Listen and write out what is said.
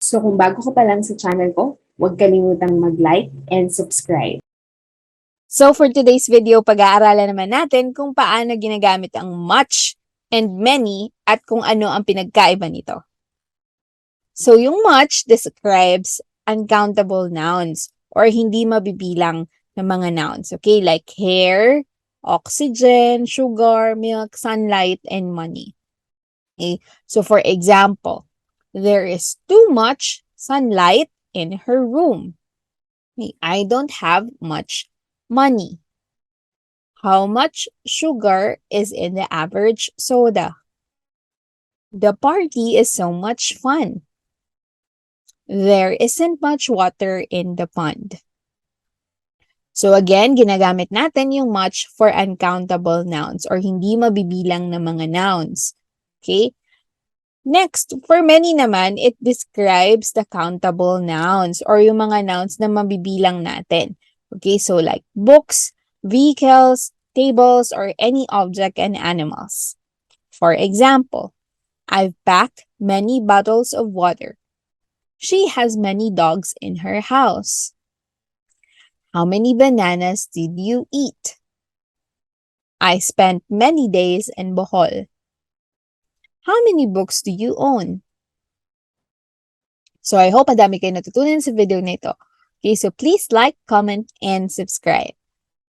So kung bago ka pa lang sa channel ko, huwag kalimutang mag-like and subscribe. So for today's video, pag-aaralan naman natin kung paano ginagamit ang much and many at kung ano ang pinagkaiba nito. So yung much describes uncountable nouns or hindi mabibilang na mga nouns. Okay, like hair, oxygen, sugar, milk, sunlight, and money. Okay, so for example, there is too much sunlight in her room. Okay, I don't have much money. How much sugar is in the average soda? The party is so much fun. There isn't much water in the pond. So again, ginagamit natin yung much for uncountable nouns or hindi mabibilang na mga nouns. Okay? Next, for many naman, it describes the countable nouns or yung mga nouns na mabibilang natin. Okay, so like books, vehicles, tables, or any object and animals. For example, I've packed many bottles of water. She has many dogs in her house. How many bananas did you eat? I spent many days in Bohol. How many books do you own? So I hope madami kayo natutunan sa video na ito. Okay, so please like, comment, and subscribe.